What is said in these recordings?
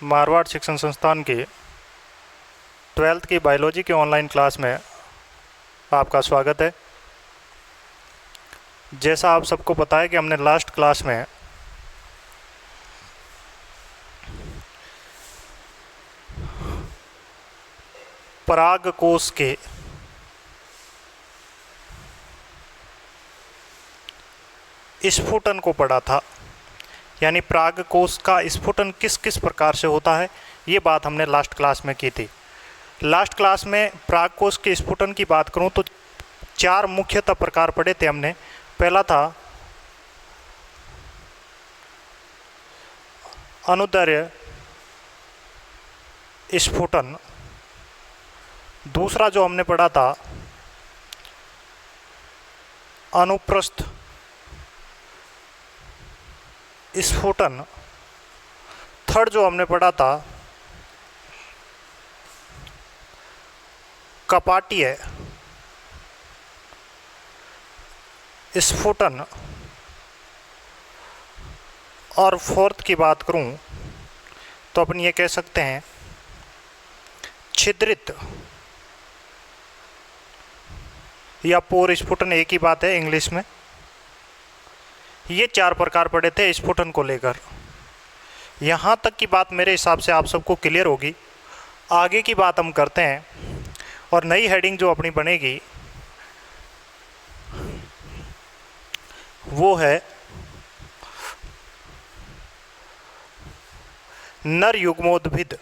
मारवाड़ शिक्षण संस्थान की 12th की बायोलॉजी के ऑनलाइन क्लास में आपका स्वागत है। जैसा आप सबको पता है कि हमने लास्ट क्लास में पराग कोश के स्फुटन को पढ़ा था, यानी पराग कोश का स्फुटन किस किस प्रकार से होता है, ये बात हमने लास्ट क्लास में की थी। लास्ट क्लास में पराग कोश के स्फुटन की बात करूं तो 4 मुख्यतः प्रकार पढ़े थे हमने। पहला था अनुदैर्घ्य स्फुटन, दूसरा जो हमने पढ़ा था अनुप्रस्थ स्फुटन, थर्ड जो हमने पढ़ा था कपाटीय स्फुटन, और फोर्थ की बात करूं तो अपन ये कह सकते हैं छिद्रित या पोर स्फुटन, एक ही बात है इंग्लिश में। ये 4 प्रकार पढ़े थे स्फुटन को लेकर। यहाँ तक की बात मेरे हिसाब से आप सबको क्लियर होगी। आगे की बात हम करते हैं और नई हेडिंग जो अपनी बनेगी वो है नर युग्मोद्भिद।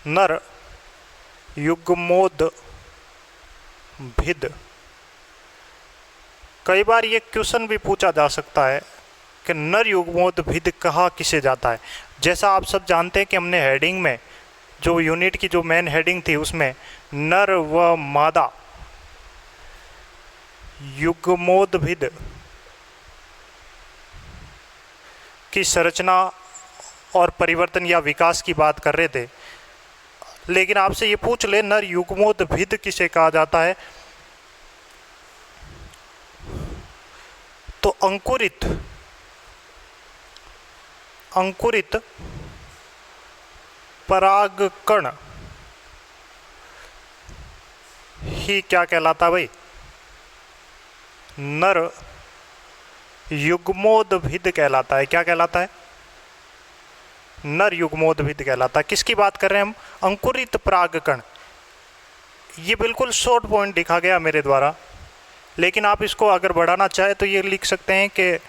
नर युग्मोद्भिद, कई बार ये क्वेश्चन भी पूछा जा सकता है कि नर युग्मोद्भिद कहा किसे जाता है। जैसा आप सब जानते हैं कि हमने हेडिंग में जो यूनिट की जो मेन हेडिंग थी उसमें नर व मादा युग्मोद्भिद की संरचना और परिवर्तन या विकास की बात कर रहे थे। लेकिन आपसे ये पूछ ले नर युग्मोद्भिद किसे कहा जाता है, तो अंकुरित परागकण ही क्या कहलाता है भाई, नर युग्मोद्भिद कहलाता है। क्या कहलाता है? नर युग्मोद्भिद कहलाता है। किसकी बात कर रहे हैं हम? अंकुरित परागकण। ये बिल्कुल शॉर्ट पॉइंट लिखा गया मेरे द्वारा, लेकिन आप इसको अगर बढ़ाना चाहे तो ये लिख सकते हैं कि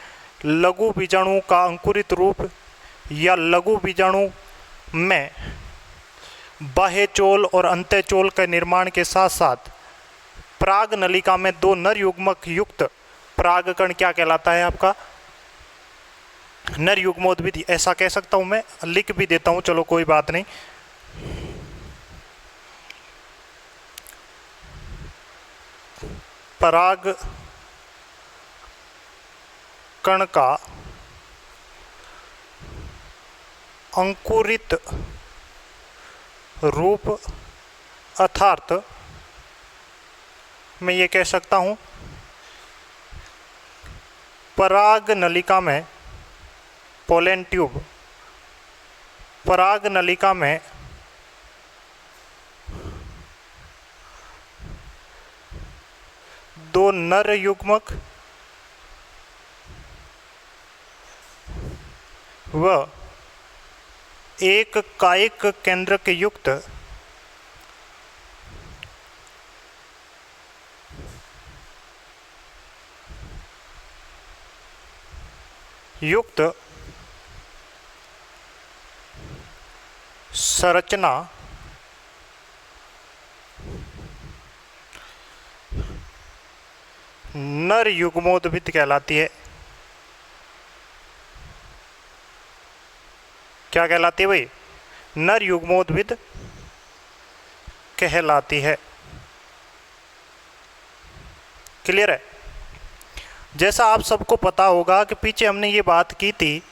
लघु बीजाणु का अंकुरित रूप या लघु बीजाणु में बाह्य चोल और अंतःचोल के निर्माण के साथ साथ पराग नलिका में 2 नर युग्मक युक्त परागकण क्या कहलाता है आपका? नर युग्मोद्भिद। ऐसा कह सकता हूं, मैं लिख भी देता हूं, चलो कोई बात नहीं। पराग कण का अंकुरित रूप अर्थात मैं ये कह सकता हूं पराग नलिका में पोलन ट्यूब, पराग नलिका में दो नर युग्मक व एक कायिक केंद्रक युक्त संरचना नर युग्मोद्भिद कहलाती है। क्या कहलाती है भाई? नर युग्मोद्भिद कहलाती है। क्लियर है? जैसा आप सबको पता होगा कि पीछे हमने ये बात की थी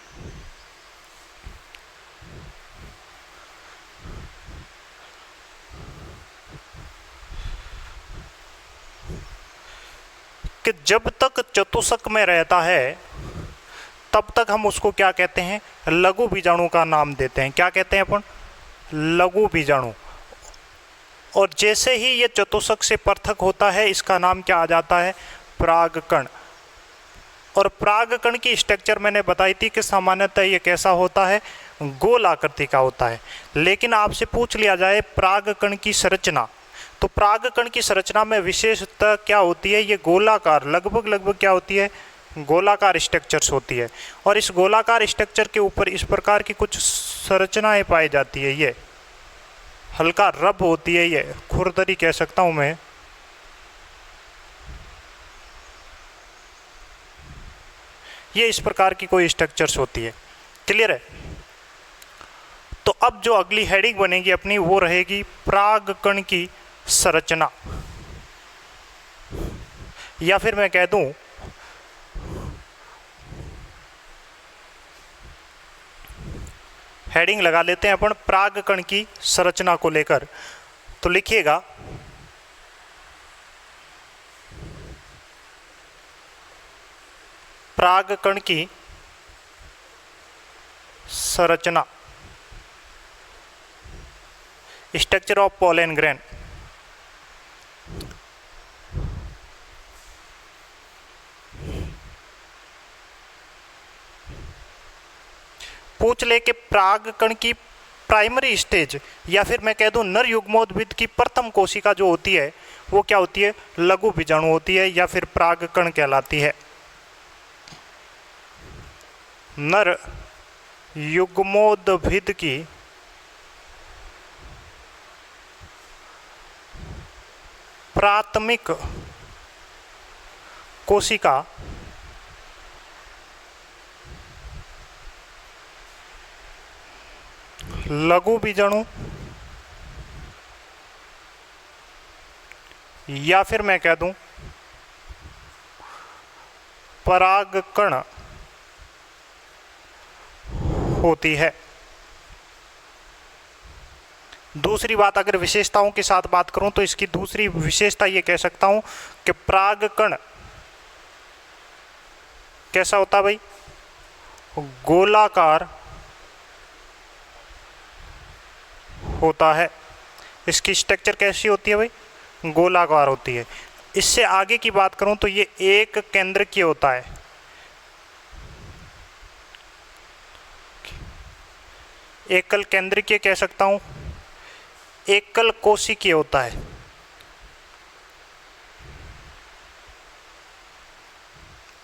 कि जब तक चतुष्क में रहता है तब तक हम उसको क्या कहते हैं, लघु बीजाणु का नाम देते हैं। क्या कहते हैं अपन, लघु बीजाणु। और जैसे ही ये चतुष्क से पृथक होता है इसका नाम क्या आ जाता है, परागकण। और परागकण की स्ट्रक्चर मैंने बताई थी कि सामान्यतः ये कैसा होता है, गोल आकृति का होता है। लेकिन आपसे पूछ लिया जाए परागकण की संरचना, तो परागकण की संरचना में विशेषतः क्या होती है, ये गोलाकार, लगभग क्या होती है, गोलाकार स्ट्रक्चर्स होती है। और इस गोलाकार स्ट्रक्चर के ऊपर इस प्रकार की कुछ संरचनाएं पाई जाती है। ये हल्का रब होती है, ये खुरदरी कह सकता हूं मैं। ये इस प्रकार की कोई स्ट्रक्चर्स होती है। क्लियर है। तो अब जो अगली हेडिंग बनेगी अपनी वो रहेगी परागकण की संरचना, या फिर मैं कह दूं हेडिंग लगा लेते हैं अपन परागकण की संरचना को लेकर। तो लिखिएगा परागकण की संरचना, स्ट्रक्चर ऑफ पोलन ग्रेन। पूछ ले कि परागकण की प्राइमरी स्टेज, या फिर मैं कह दूं नर युग्मोद्भिद की प्रथम कोशिका जो होती है वो क्या होती है, लघु बीजाणु होती है या फिर परागकण कहलाती है। नर युग्मोद्भिद की प्राथमिक कोशिका लघु बीजाणु, या फिर मैं कह दूं परागकण होती है। दूसरी बात, अगर विशेषताओं के साथ बात करूं तो इसकी दूसरी विशेषता ये कह सकता हूं कि परागकण कैसा होता है भाई, गोलाकार होता है। इसकी स्ट्रक्चर कैसी होती है भाई, गोलाकार होती है। इससे आगे की बात करूं तो ये एक केंद्रकीय होता है। एकल केंद्रकीय कह सकता हूं, एकल कोशिकीय होता है।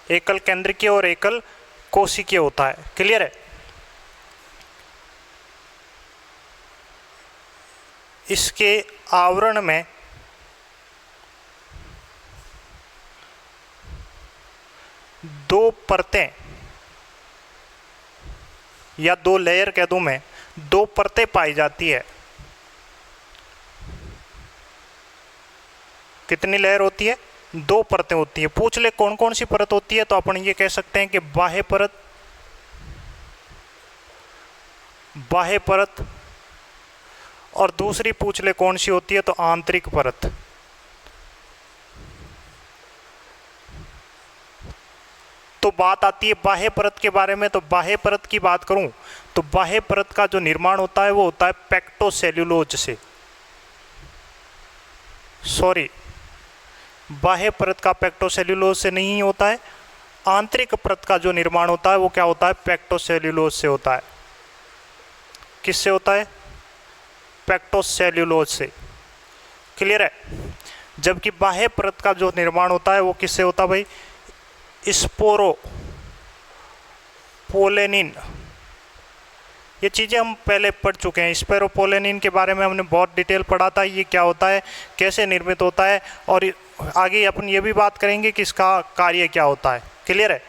एकल केंद्रकीय और एकल कोशिकीय होता है। क्लियर है। इसके आवरण में दो परतें या दो लेयर कह दूं मैं, दो परतें पाई जाती है। कितनी लेयर होती है, दो परतें होती है। पूछ ले कौन कौन सी परत होती है, तो अपन ये कह सकते हैं कि बाह्य परत, बाह्य परत, और दूसरी पूछ ले कौन सी होती है तो आंतरिक परत। तो बात आती है बाह्य परत के बारे में। तो बाह्य परत की बात करूं तो बाह्य परत का जो निर्माण होता है वो होता है पेक्टोसेल्यूलोज से। सॉरी, बाह्य परत का पेक्टोसेल्यूलोज से नहीं होता है। आंतरिक परत का जो निर्माण होता है वो क्या होता है, पेक्टोसेल्यूलोज से होता है। किससे होता है, पेक्टोसेल्यूलोज से। क्लियर है। जबकि बाह्य परत का जो निर्माण होता है वो किससे होता है भाई, स्पोरोपोलेनिन। ये चीज़ें हम पहले पढ़ चुके हैं। स्पोरोपोलेनिन के बारे में हमने बहुत डिटेल पढ़ा था, ये क्या होता है, कैसे निर्मित होता है, और आगे अपन ये भी बात करेंगे कि इसका कार्य क्या होता है। क्लियर है।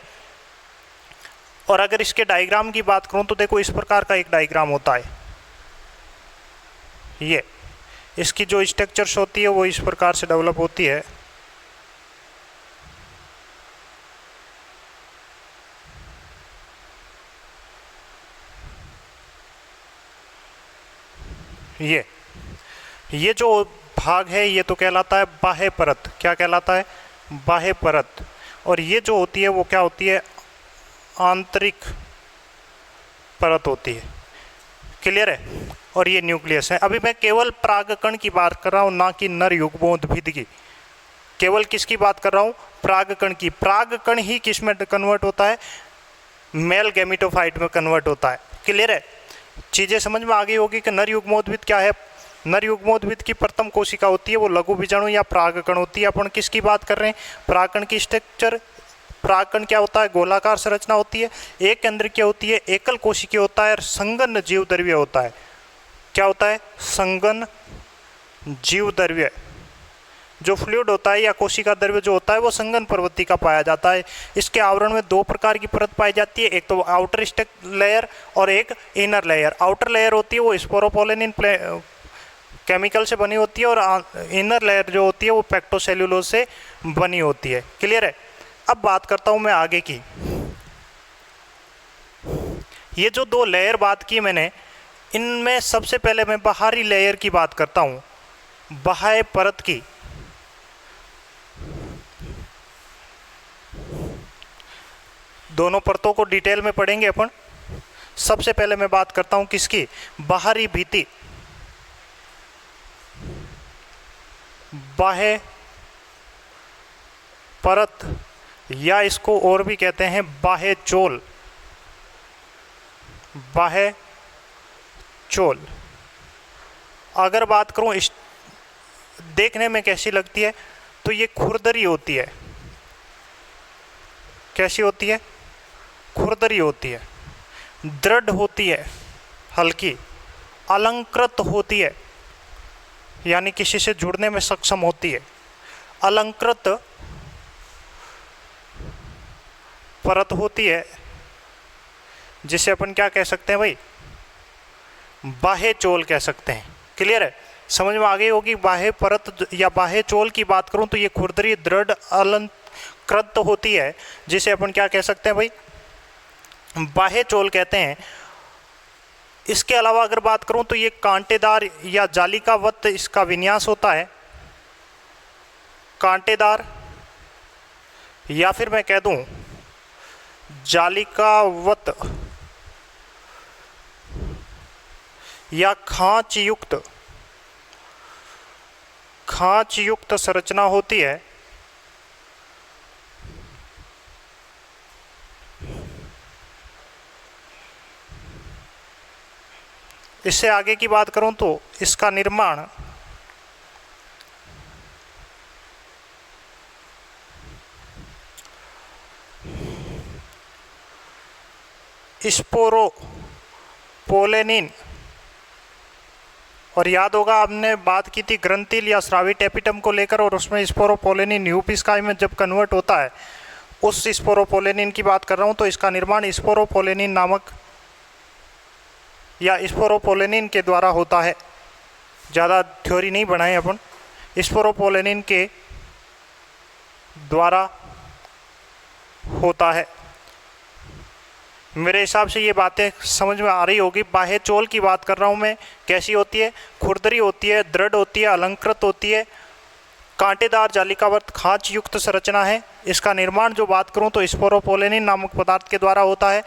और अगर इसके डायग्राम की बात करूं तो देखो इस प्रकार का एक डायग्राम होता है। ये इसकी जो स्ट्रक्चर्स होती है वो इस प्रकार से डेवलप होती है। ये जो भाग है ये तो कहलाता है बाह्य परत। क्या कहलाता है, बाह्य परत। और ये जो होती है वो क्या होती है, आंतरिक परत होती है। क्लियर है? और ये न्यूक्लियस है। अभी मैं केवल परागकण की बात कर रहा हूँ, ना कि नर युग्मोद्भिद की। केवल किसकी बात कर रहा हूँ? परागकण की। परागकण ही किस में कन्वर्ट होता है? मेल गैमेटोफाइट में कन्वर्ट होता है। क्लियर है? चीज़ें समझ में आ गई होगी कि नर युग्मोद्भिद क्या है। नर युग्मोद्भिद की प्रथम कोशिका होती है वो लघु बीजाणु या परागकण होती है। अपन किसकी बात कर रहे हैं? परागकण की स्ट्रक्चर। परागकण क्या होता है? गोलाकार संरचना होती है, एक केंद्रीय होती है, एकल कोशिकीय होता है और संगन जीवद्रव्य होता है। क्या होता है? संगन जीवद्रव्य। जो फ्लूइड होता है या कोशिका द्रव्य जो होता है वो संगन प्रवृत्ति का पाया जाता है। इसके आवरण में दो प्रकार की परत पाई जाती है, एक तो आउटर स्टेक लेयर और एक इनर लेयर। आउटर लेयर होती है वो स्पोरोपोलेनिन केमिकल से बनी होती है और इनर लेयर जो होती है वो पेक्टोसेल्यूलोज से बनी होती है। क्लियर है? अब बात करता हूँ मैं आगे की। ये जो दो लेयर बात की मैंने, इनमें सबसे पहले मैं बाहरी लेयर की बात करता हूँ, बाह्य परत की। दोनों परतों को डिटेल में पढ़ेंगे अपन। सबसे पहले मैं बात करता हूं किसकी? बाहरी भित्ति, बाह्य परत, या इसको और भी कहते हैं बाह्य चोल। बाह्य चोल अगर बात करूं इस देखने में कैसी लगती है, तो ये खुरदरी होती है। कैसी होती है? खुरदरी होती है, दृढ़ होती है, हल्की, अलंकृत होती है, यानी किसी से जुड़ने में सक्षम होती है। अलंकृत परत होती है जिसे अपन क्या कह सकते हैं भाई? बाह्य चोल कह सकते हैं। क्लियर है? समझ में आ गई होगी। बाह्य परत या बाह्य चोल की बात करूं तो ये खुरदरी, दृढ़, अलंकृत होती है जिसे अपन क्या कह सकते हैं भाई? बाह्य चोल कहते हैं। इसके अलावा अगर बात करूं तो ये कांटेदार या जालिकावत इसका विन्यास होता है। कांटेदार या फिर मैं कह दूं जालिकावत या खांच युक्त संरचना होती है। इससे आगे की बात करूं तो इसका निर्माण स्पोरोपोलेनिन, और याद होगा आपने बात की थी ग्रंथिल या स्रावी टेपिटम को लेकर, और उसमें स्पोरोपोलेनिन यूपिस्काई में जब कन्वर्ट होता है, उस स्पोरोपोलेनिन की बात कर रहा हूं। तो इसका निर्माण स्पोरोपोलेनिन नामक या स्पोरोपोलेनिन के द्वारा होता है। ज़्यादा थ्योरी नहीं बनाए अपन, स्पोरोपोलेनिन के द्वारा होता है। मेरे हिसाब से ये बातें समझ में आ रही होगी। बाह्य चोल की बात कर रहा हूँ मैं, कैसी होती है? खुरदरी होती है, दृढ़ होती है, अलंकृत होती है, कांटेदार जालिकावर्त खांच युक्त संरचना है। इसका निर्माण जो बात करूँ तो स्पोरोपोलेनिन नामक पदार्थ के द्वारा होता है।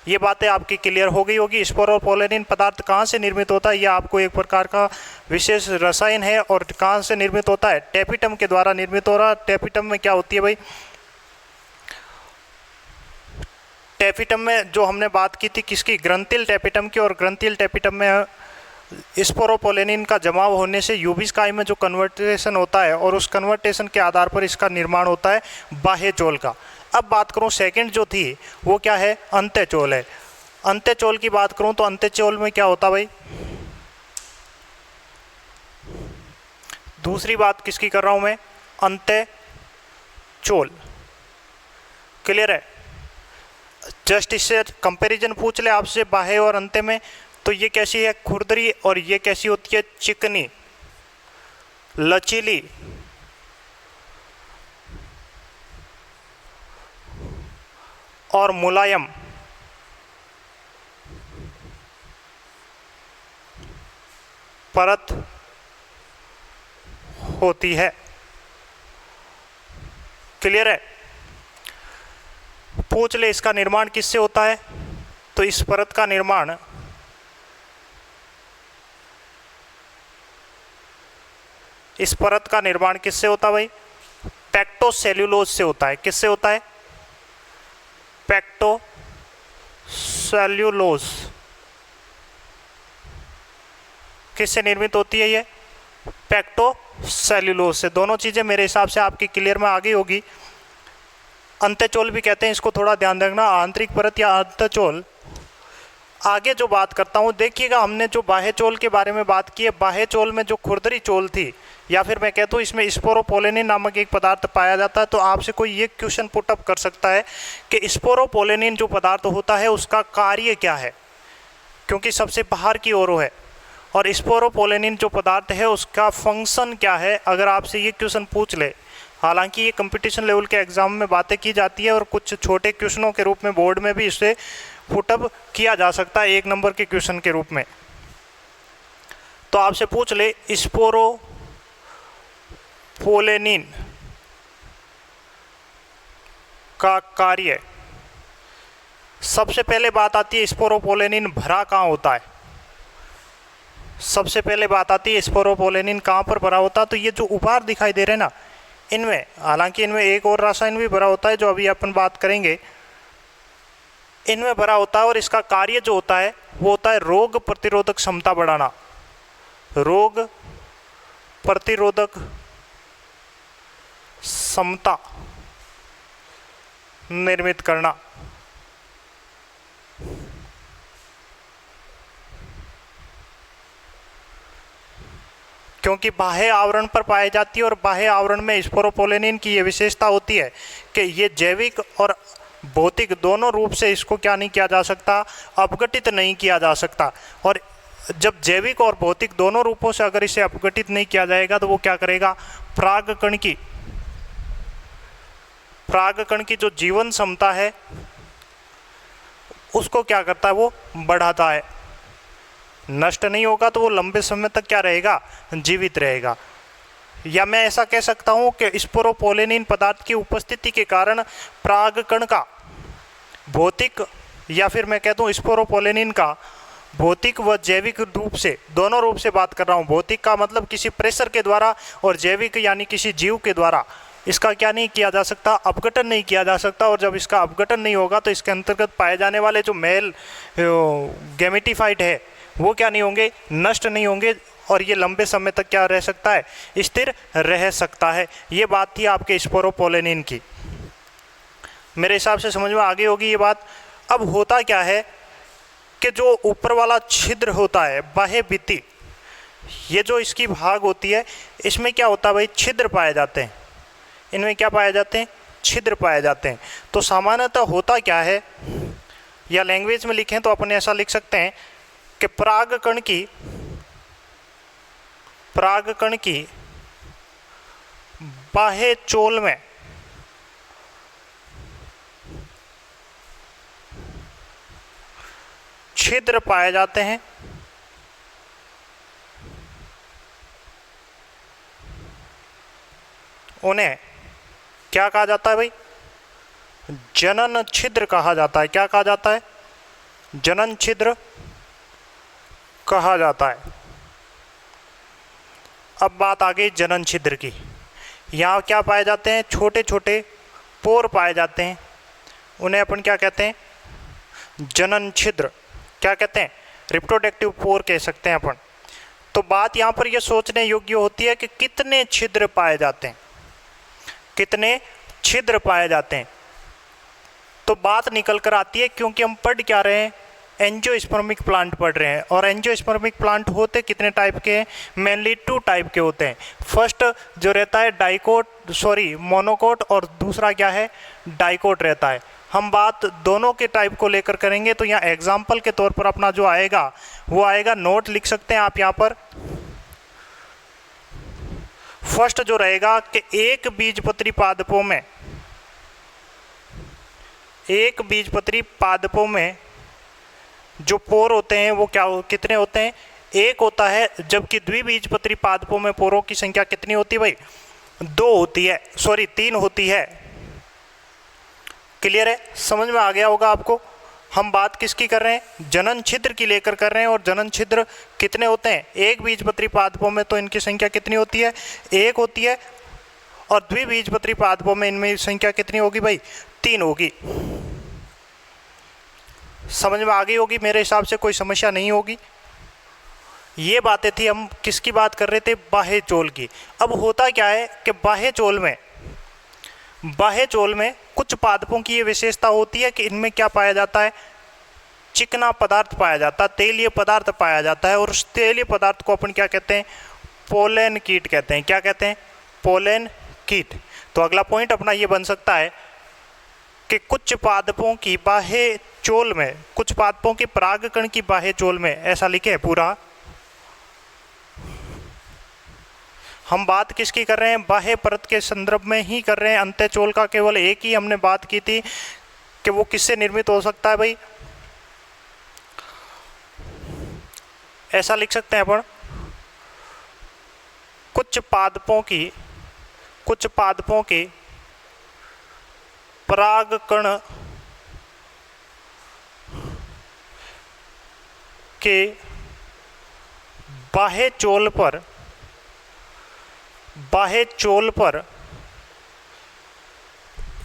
ये बातें आपकी क्लियर हो गई होगी। स्पोरोपोलेनिन पदार्थ कहाँ से निर्मित होता है? यह आपको एक प्रकार का विशेष रसायन है। और कहाँ से निर्मित होता है? टेपिटम के द्वारा निर्मित हो रहा है। टेपिटम में क्या होती है भाई? टेपिटम में जो हमने बात की थी किसकी? ग्रंथिल टेपिटम की। और ग्रंथिल टेपिटम में स्पोरोपोलेनिन का जमाव होने से यूबिस्काई में जो कन्वर्टेशन होता है, और उस कन्वर्टेशन के आधार पर इसका निर्माण होता है बाह्य चोल का। अब बात करूं सेकंड जो थी वो क्या है? अंत्यचोल है। अंत्यचोल की बात करूं तो अंत्यचोल में क्या होता भाई? दूसरी बात किसकी कर रहा हूं मैं? अंत्यचोल। क्लियर है? जस्ट इससे कंपैरिजन पूछ ले आपसे बाह्य और अंत्य में, तो ये कैसी है? खुरदरी, और ये कैसी होती है? चिकनी, लचीली, और मुलायम। परत होती है। क्लियर है? पूछ ले इसका निर्माण किससे होता है, तो इस परत का निर्माण किससे होता है भाई? पेक्टोसेल्यूलोज से होता है। किससे होता है? पेक्टोसेल्यूलोज। किससे निर्मित होती है ये? पेक्टोसेल्यूलोज से। दोनों चीजें मेरे हिसाब से आपकी क्लियर में आ गई होगी। अंत्यचोल भी कहते हैं इसको, थोड़ा ध्यान रखना, आंतरिक परत या अंत्यचोल। आगे जो बात करता हूँ, देखिएगा हमने जो बाह्य चोल के बारे में बात की है, बाह्य चोल में जो खुरदरी चोल थी, या फिर मैं कहता हूँ इसमें स्पोरोपोलेनिन नामक एक पदार्थ पाया जाता है। तो आपसे कोई ये क्वेश्चन पुटअप कर सकता है कि स्पोरोपोलेनिन जो पदार्थ होता है उसका कार्य क्या है, क्योंकि सबसे बाहर की ओर है, और स्पोरोपोलेनिन जो पदार्थ है उसका फंक्शन क्या है, अगर आपसे ये क्वेश्चन पूछ ले। हालांकि ये कंपटीशन लेवल के एग्जाम में बातें की जाती है और कुछ छोटे क्वेश्चनों के रूप में बोर्ड में भी इसे पुटअप किया जा सकता है 1 नंबर के क्वेश्चन के रूप में। तो आपसे पूछ ले स्पोरोपोलेनिन का कार्य। सबसे पहले बात आती है स्पोरोपोलेनिन भरा कहाँ होता है। सबसे पहले बात आती है स्पोरोपोलेनिन कहाँ पर भरा होता है। तो ये जो उभार दिखाई दे रहे हैं ना, इनमें, हालांकि इनमें एक और रासायन भी भरा होता है जो अभी अपन बात करेंगे, इनमें भरा होता है। और इसका कार्य जो होता है वो होता है रोग प्रतिरोधक क्षमता बढ़ाना, रोग प्रतिरोधक क्षमता निर्मित करना। क्योंकि बाह्य आवरण पर पाई जाती है, और बाह्य आवरण में स्पोरोपोलेनिन की ये विशेषता होती है कि ये जैविक और भौतिक दोनों रूप से इसको क्या नहीं किया जा सकता, अपघटित नहीं किया जा सकता। और जब जैविक और भौतिक दोनों रूपों से अगर इसे अपघटित नहीं किया जाएगा तो वो क्या करेगा, परागकण की जो जीवन क्षमता है उसको क्या करता है, वो बढ़ाता है। नष्ट नहीं होगा तो वो लंबे समय तक क्या रहेगा, जीवित रहेगा। या मैं ऐसा कह सकता हूं कि स्पोरोपोलेनिन पदार्थ की उपस्थिति के कारण परागकण का भौतिक, या फिर मैं कहता हूं स्पोरोपोलेनिन का भौतिक व जैविक रूप से, दोनों रूप से बात कर रहा हूं। भौतिक का मतलब किसी प्रेशर के द्वारा, और जैविक यानी किसी जीव के द्वारा इसका क्या नहीं किया जा सकता, अपघटन नहीं किया जा सकता। और जब इसका अपघटन नहीं होगा तो इसके अंतर्गत पाए जाने वाले जो मेल गैमेटिफाइट है वो क्या नहीं होंगे, नष्ट नहीं होंगे, और ये लंबे समय तक क्या रह सकता है, स्थिर रह सकता है। ये बात थी आपके स्पोरोपोलेनिन की। मेरे हिसाब से समझ में आ गई होगी ये बात। अब होता क्या है कि जो ऊपर वाला छिद्र होता है, बाह्य भित्ति, ये जो इसकी भाग होती है, इसमें क्या होता है भाई, छिद्र पाए जाते हैं। इनमें क्या पाए जाते हैं, छिद्र पाए जाते हैं। तो सामान्यतः होता क्या है, या लैंग्वेज में लिखें तो अपन ऐसा लिख सकते हैं कि परागकण की बाह्य चोल में छिद्र पाए जाते हैं। उन्हें क्या कहा जाता है भाई, जनन छिद्र कहा जाता है। क्या कहा जाता है, जनन छिद्र कहा जाता है। अब बात आ गई जनन छिद्र की। यहाँ क्या पाए जाते हैं, छोटे छोटे पोर पाए जाते हैं, उन्हें अपन क्या कहते हैं, जनन छिद्र। क्या कहते हैं, रिप्रोडक्टिव पोर कह सकते हैं अपन। तो बात यहाँ पर यह सोचने योग्य होती है कि कितने छिद्र पाए जाते हैं, कितने छिद्र पाए जाते हैं। तो बात निकल कर आती है, क्योंकि हम पढ़ क्या रहे हैं, एंजियोस्पर्मिक प्लांट पढ़ रहे हैं। और एंजियोस्पर्मिक प्लांट होते कितने टाइप के हैं, मेनली 2 टाइप के होते हैं। फर्स्ट जो रहता है मोनोकोट, और दूसरा क्या है, डाइकोट रहता है। हम बात दोनों के टाइप को लेकर करेंगे। तो यहाँ एग्जाम्पल के तौर पर अपना जो आएगा वो आएगा, नोट लिख सकते हैं आप यहाँ पर। फर्स्ट जो रहेगा कि एक बीजपत्री पादपों में जो पोर होते हैं वो कितने होते हैं, एक होता है। जबकि द्विबीजपत्री पादपों में पोरों की संख्या कितनी होती है भाई, 3 होती है। क्लियर है, समझ में आ गया होगा आपको। हम बात किसकी कर रहे हैं, जनन छिद्र की लेकर कर रहे हैं। और जनन छिद्र कितने होते हैं, एक बीजपत्री पादपों में तो इनकी संख्या कितनी होती है, एक होती है। और द्विबीजपत्री पादपों में इनमें संख्या कितनी होगी भाई, 3 होगी। समझ में आ गई होगी, मेरे हिसाब से कोई समस्या नहीं होगी। ये बातें थी, हम किसकी बात कर रहे थे, बाह्य चोल की। अब होता क्या है कि बाह्य चोल में कुछ पादपों की ये विशेषता होती है कि इनमें क्या पाया जाता है, चिकना पदार्थ पाया जाता है, तेलीय पदार्थ पाया जाता है। और उस तेलीय पदार्थ को अपन क्या कहते हैं, पोलन कीट कहते हैं। क्या कहते हैं, पोलन कीट। तो अगला पॉइंट अपना ये बन सकता है कि कुछ पादपों की बाह्य चोल में, कुछ पादपों के परागकण की बाह्य चोल में, ऐसा लिखे पूरा। हम बात किसकी कर रहे हैं, बाह्य परत के संदर्भ में ही कर रहे हैं। अंत्यचोल का केवल एक ही हमने बात की थी कि वो किससे निर्मित हो सकता है भाई, ऐसा लिख सकते हैं अपन, कुछ पादपों के परागकण के बाह्य चोल पर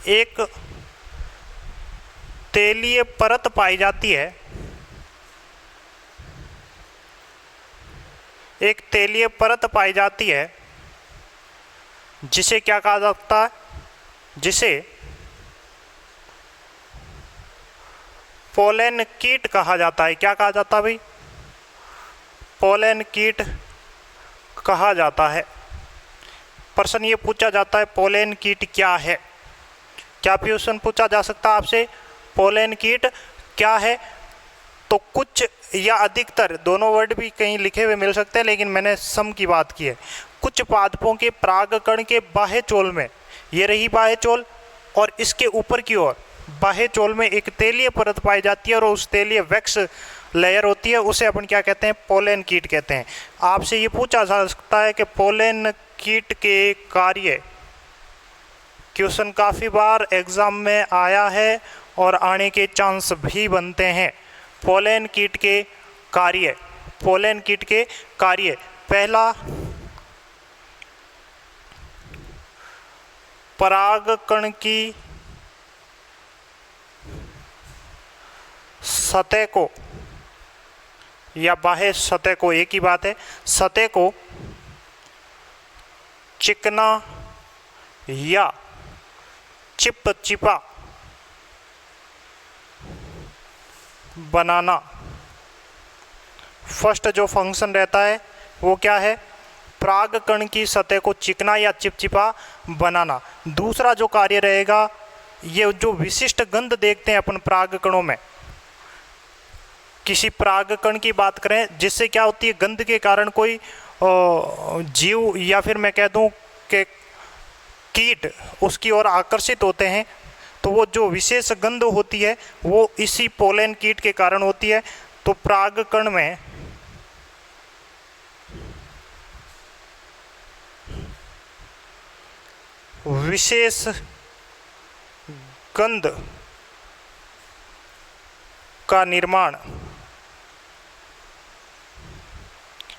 एक तेलीय परत पाई जाती है, एक तेलीय परत पाई जाती है, जिसे क्या कहा जाता है, जिसे पोलन कीट कहा जाता है। क्या कहा जाता है भाई, पोलन कीट कहा जाता है। प्रश्न ये पूछा जाता है, पोलन कीट क्या है। क्या क्वेश्चन पूछा जा सकता है आपसे, पोलन कीट क्या है। तो कुछ या अधिकतर, दोनों वर्ड भी कहीं लिखे हुए मिल सकते हैं, लेकिन मैंने सम की बात की है। कुछ पादपों के परागकण के बाह्य चोल में, ये रही बाह्य चोल, और इसके ऊपर की ओर बाह्य चोल में एक तेलीय परत पाई जाती है, और उस तेलीय वैक्स लेयर होती है, उसे अपन क्या कहते हैं, पोलन कीट कहते हैं। आपसे ये पूछा जा सकता है कि पोलन कीट के कार्य, क्वेश्चन काफ़ी बार एग्जाम में आया है और आने के चांस भी बनते हैं। पोलन कीट के कार्य, पहला परागकण की सतह को, या बाह्य सतह को, एक ही बात है, सतह को चिकना या चिपचिपा बनाना। फर्स्ट जो फंक्शन रहता है वो क्या है, परागकण की सतह को चिकना या चिपचिपा बनाना। दूसरा जो कार्य रहेगा, ये जो विशिष्ट गंध देखते हैं अपन परागकणों में, किसी परागकण की बात करें जिससे क्या होती है, गंध के कारण कोई जीव या फिर मैं कह दूं कि कीट उसकी ओर आकर्षित होते हैं, तो वो जो विशेष गंध होती है वो इसी पोलन कीट के कारण होती है। तो परागकण में विशेष गंध का निर्माण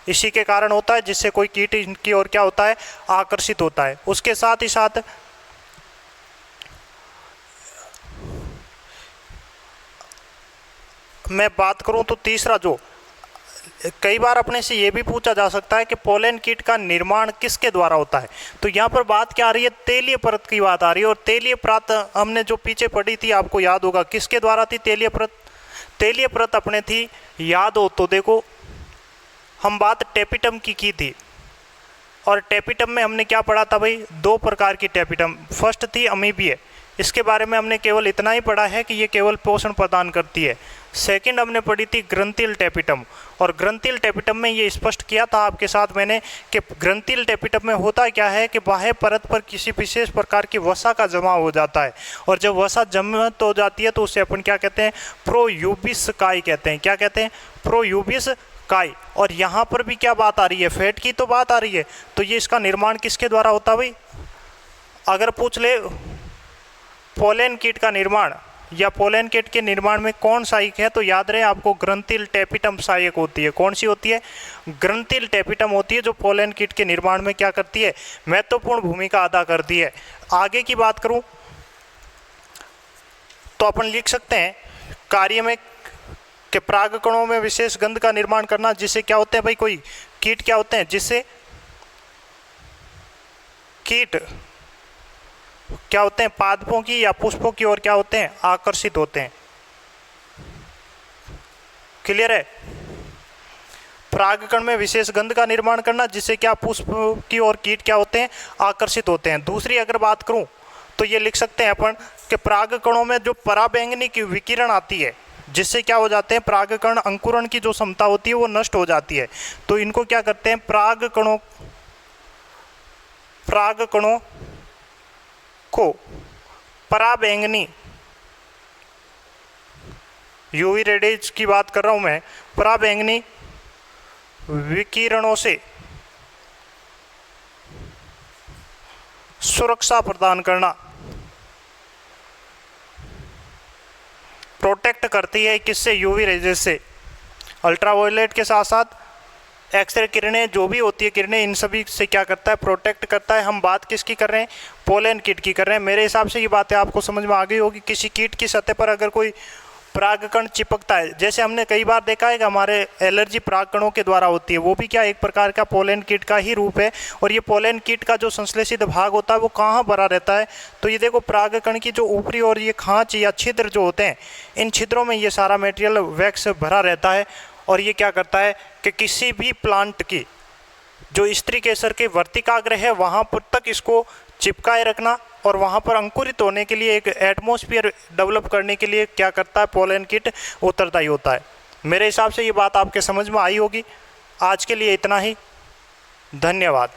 इसी के कारण होता है, जिससे कोई कीट इनकी ओर क्या होता है, आकर्षित होता है। उसके साथ ही साथ मैं बात करूं तो तीसरा, जो कई बार अपने से ये भी पूछा जा सकता है कि पोलन कीट का निर्माण किसके द्वारा होता है। तो यहाँ पर बात क्या आ रही है, तेलीय परत की बात आ रही है। और तेलीय परत हमने जो पीछे पढ़ी थी, आपको याद होगा, किसके द्वारा थी तेलीय परत। तेलीय परत अपने थी, याद हो तो देखो, हम बात टेपिटम की थी, और टेपिटम में हमने क्या पढ़ा था भाई, 2 प्रकार की टेपिटम। फर्स्ट थी अमीबीय, इसके बारे में हमने केवल इतना ही पढ़ा है कि ये केवल पोषण प्रदान करती है। सेकंड हमने पढ़ी थी ग्रंथिल टेपिटम, और ग्रंथिल टेपिटम में ये स्पष्ट किया था आपके साथ मैंने कि ग्रंथिल टेपिटम में होता क्या है कि बाह्य परत पर किसी विशेष प्रकार की वसा का जमा हो जाता है, और जब वसा जमत हो जाती है तो उसे अपन क्या कहते हैं, प्रोयूबिस काई कहते हैं। क्या कहते हैं, प्रोयूबिस काई। और यहाँ पर भी क्या बात आ रही है, फैट की तो बात आ रही है। तो ये इसका निर्माण किसके द्वारा होता है भाई, अगर पूछ ले पोलन कीट का निर्माण या पोलन कीट के निर्माण में कौन सहायक है? तो याद रहे आपको ग्रंथिल टेपिटम सहायक होती है। कौन सी होती है? ग्रंथिल टेपिटम होती है, जो पोलन कीट के निर्माण में क्या करती है? महत्वपूर्ण भूमिका अदा करती है। आगे की बात करूं तो अपन लिख सकते हैं कार्य में कि परागकणों में विशेष गंध का निर्माण करना, जिससे क्या होते हैं भाई, कोई कीट क्या होते हैं, जिससे कीट क्या होते हैं, पादपों की या पुष्पों की ओर क्या होते हैं, आकर्षित होते हैं। क्लियर है? परागकण में विशेष गंध का निर्माण करना, जिससे क्या पुष्प की ओर कीट क्या होते हैं, आकर्षित होते हैं। दूसरी अगर बात करूं तो ये लिख सकते हैं अपन कि परागकणों में जो पराबैंगनी की विकिरण आती है, जिससे क्या हो जाते हैं, परागकण अंकुरण की जो क्षमता होती है वो नष्ट हो जाती है। तो इनको क्या करते हैं, परागकणों को पराबैंगनी यूवी रेडिएज की बात कर रहा हूं मैं, पराबैंगनी विकिरणों से सुरक्षा प्रदान करना, प्रोटेक्ट करती है। किससे? यूवी रेजेस से। अल्ट्रावायलेट के साथ साथ एक्सरे किरणें जो भी होती है किरणें, इन सभी से क्या करता है, प्रोटेक्ट करता है। हम बात किसकी कर रहे हैं? पोलन कीट की कर रहे हैं। मेरे हिसाब से ये बातें आपको समझ में आ गई होगी। किसी कीट की सतह पर अगर कोई परागकण चिपकता है, जैसे हमने कई बार देखा है कि हमारे एलर्जी परागकणों के द्वारा होती है, वो भी क्या एक प्रकार का पोलन कीट का ही रूप है। और ये पोलन कीट का जो संश्लेषित भाग होता है वो कहाँ भरा रहता है? तो ये देखो, परागकण की जो ऊपरी और ये खांच या छिद्र जो होते हैं, इन छिद्रों में ये सारा मटेरियल वैक्स भरा रहता है। और ये क्या करता है कि किसी भी प्लांट की जो स्त्री केसर के वर्तिकाग्र है वहाँ पर तक इसको चिपकाए रखना, और वहाँ पर अंकुरित होने के लिए एक एटमॉस्फेयर डेवलप करने के लिए क्या करता है, पोलन कीट उत्तरदायी होता है। मेरे हिसाब से ये बात आपके समझ में आई होगी। आज के लिए इतना ही, धन्यवाद।